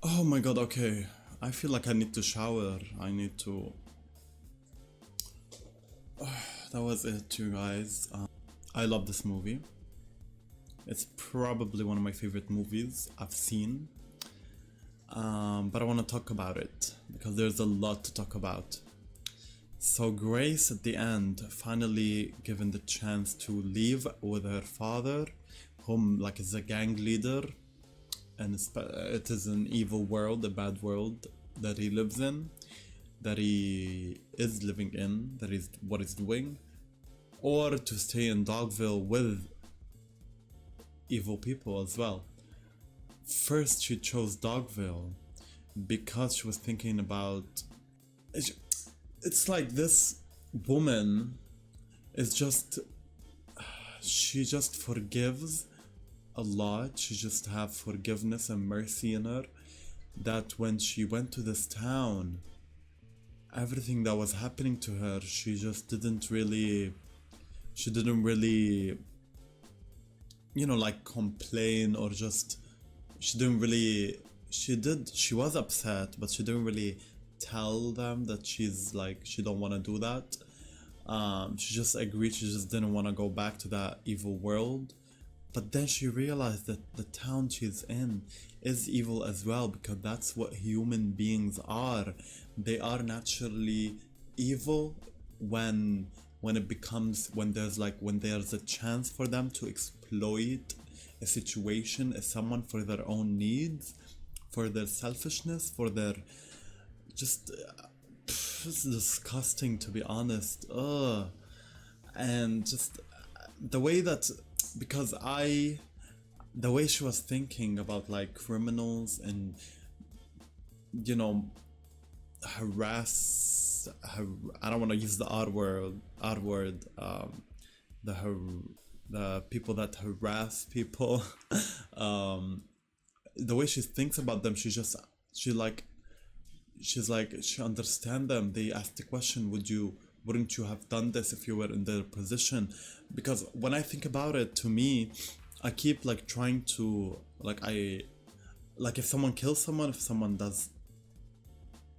Oh my God, okay. I feel like I need to shower. I need to... that was it, you guys. I love this movie. It's probably one of my favorite movies I've seen. But I want to talk about it because there's a lot to talk about. So Grace at the end finally given the chance to live with her father, whom like is a gang leader, and it is an evil world, a bad world that he lives in, that he is living in, that is what he's doing, or to stay in Dogville with evil people as well. First she chose Dogville because she was thinking about... It's like this woman is just... She just forgives a lot. She just have forgiveness and mercy in her. That when she went to this town, everything that was happening to her, she didn't really, you know, like complain or just, she was upset, but she didn't really tell them that she's like, she don't want to do that. She just agreed, she just didn't want to go back to that evil world. But then she realized that the town she's in is evil as well, because that's what human beings are. They are naturally evil when there's a chance for them to exploit a situation, someone, for their own needs, for their selfishness, for their just it's disgusting, to be honest. And just the way that, because the way she was thinking about like criminals and, you know, I don't want to use the R word, the people that harass people, the way she thinks about them, she understand them. They ask the question, wouldn't you have done this if you were in their position? Because when I think about it, to me, I keep like trying to, if someone kills someone, if someone does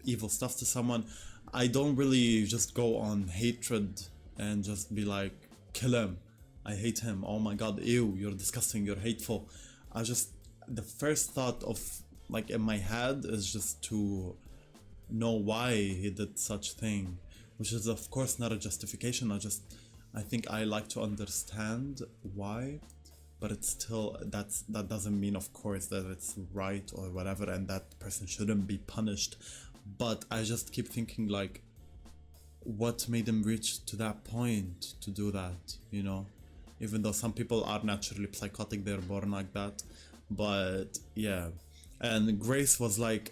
evil stuff to someone, I don't really just go on hatred and just be like, kill him, I hate him, oh my god, ew, you're disgusting, you're hateful. The first thought of like in my head is just to know why he did such thing, which is of course not a justification. I think I like to understand why, but it's still, that doesn't mean of course that it's right or whatever and that person shouldn't be punished. But I just keep thinking like, what made him reach to that point to do that, you know? Even though some people are naturally psychotic, they're born like that. But yeah. And Grace was like,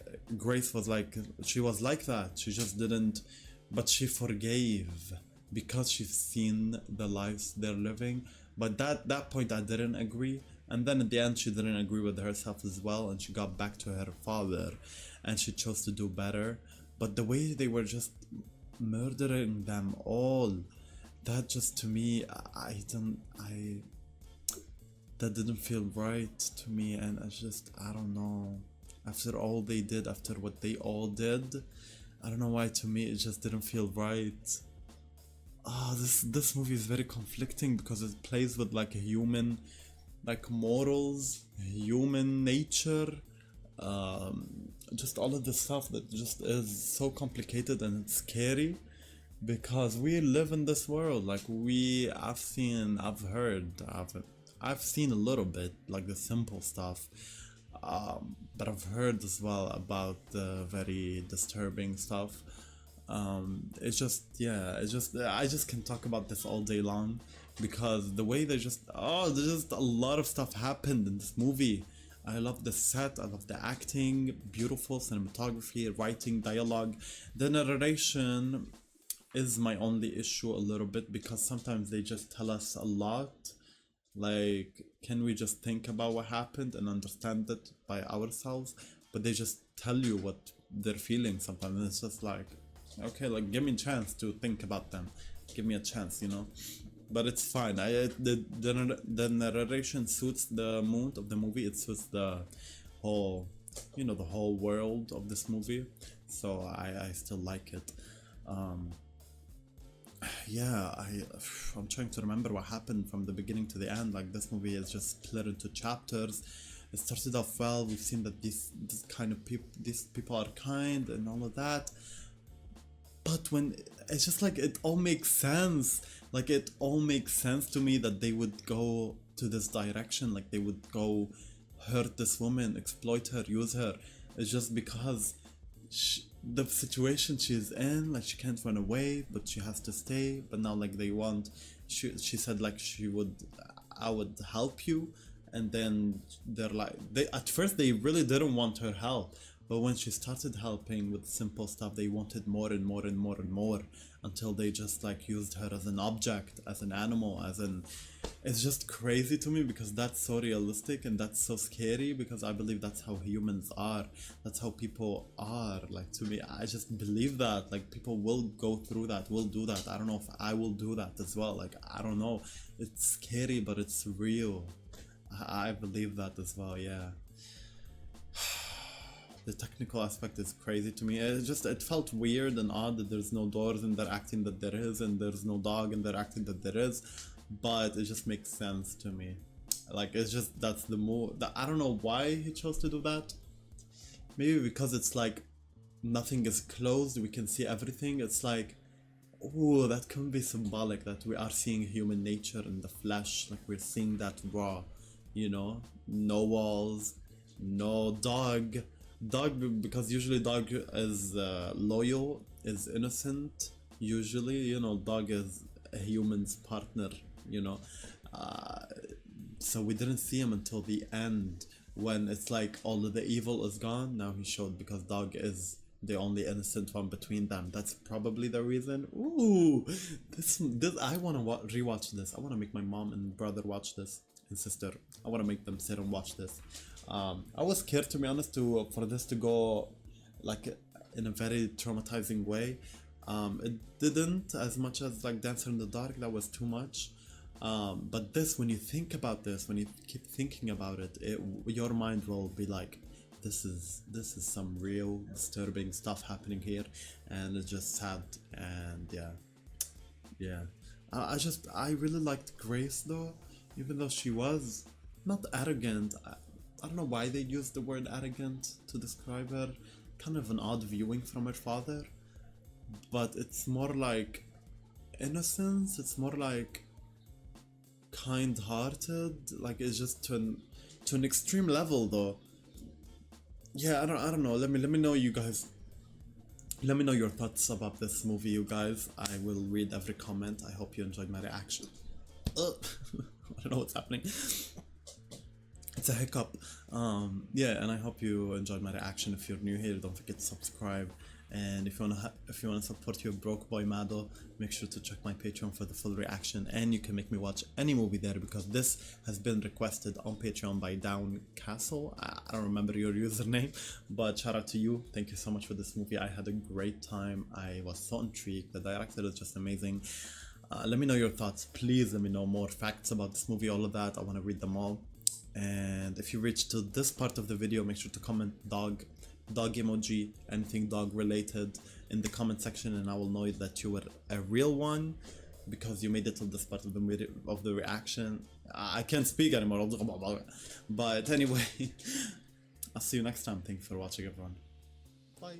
she was like that. She just didn't, but she forgave because she's seen the lives they're living. But that point I didn't agree. And then at the end she didn't agree with herself as well, and she got back to her father and she chose to do better. But the way they were just murdering them all, that just, to me, that didn't feel right to me. And I don't know, after all they did, after what they all did, I don't know why, to me it just didn't feel right. This movie is very conflicting because it plays with like human, like morals, human nature, just all of the stuff that just is so complicated, and it's scary because we live in this world. Like I've seen a little bit like the simple stuff, but I've heard as well about the very disturbing stuff. I just can talk about this all day long because the way there's just a lot of stuff happened in this movie. I love the set, I love the acting, beautiful cinematography, writing, dialogue. The narration is my only issue a little bit because sometimes they just tell us a lot. Like, can we just think about what happened and understand it by ourselves? But they just tell you what they're feeling sometimes, and it's just like, okay, like, give me a chance to think about them. Give me a chance, you know? But it's fine. The narration suits the mood of the movie. It suits the whole, the whole world of this movie. So I still like it. I'm trying to remember what happened from the beginning to the end. Like, this movie is just split into chapters. It started off well. We've seen that these people are kind and all of that. But when it's just like, it all makes sense. Like, it all makes sense to me that they would go to this direction. Like, they would go hurt this woman, exploit her, use her. It's just because the situation she's in, like, she can't run away, but she has to stay. But now, like, she said, like, I would help you. And then they're like, at first they really didn't want her help. But when she started helping with simple stuff, they wanted more and more and more and more, until they just like used her as an object, as an animal, as an... It's just crazy to me because that's so realistic and that's so scary, because I believe that's how humans are. That's how people are. Like, to me, I just believe that. Like, people will go through that, will do that. I don't know if I will do that as well. Like, I don't know. It's scary, but it's real. I believe that as well, yeah. The technical aspect is crazy to me. It felt weird and odd that there's no doors and they're acting that there is, and there's no dog and they're acting that there is, but it just makes sense to me. Like, it's just, that's the move. I don't know why he chose to do that. Maybe because it's like nothing is closed, we can see everything. It's like, oh, that can be symbolic that we are seeing human nature in the flesh. Like, we're seeing that raw, you know, no walls, no dog, because usually dog is loyal, is innocent, usually, you know, dog is a human's partner, you know. So we didn't see him until the end, when it's like all of the evil is gone. Now he showed, because dog is the only innocent one between them. That's probably the reason. Ooh, this I want to rewatch this. I want to make my mom and brother watch this, and sister. I want to make them sit and watch this. I was scared, to be honest, for this to go like in a very traumatizing way. It didn't as much as like Dancer in the Dark. That was too much. But this, when you think about this, when you keep thinking about it, your mind will be like, this is some real disturbing stuff happening here, and it's just sad. And yeah. I really liked Grace though, even though she was not arrogant. I don't know why they used the word arrogant to describe her. Kind of an odd viewing from her father, but it's more like innocence. It's more like kind-hearted. Like, it's just to an extreme level though. Yeah, I don't know. Let me know, you guys. Let me know your thoughts about this movie, you guys. I will read every comment. I hope you enjoyed my reaction. I don't know what's happening. It's a hiccup. Yeah, and I hope you enjoyed my reaction. If you're new here, don't forget to subscribe. And if you wanna support your broke boy Mado, make sure to check my Patreon for the full reaction, and you can make me watch any movie there, because this has been requested on Patreon by Downcastle. I don't remember your username, but shout out to you. Thank you so much for this movie. I had a great time. I was so intrigued. The director is just amazing. Let me know your thoughts. Please let me know more facts about this movie, all of that. I want to read them all. And if you reach to this part of the video, make sure to comment dog emoji, anything dog related in the comment section, and I will know that you were a real one, because you made it to this part of the reaction. I can't speak anymore, but anyway, I'll see you next time. Thanks for watching, everyone. Bye.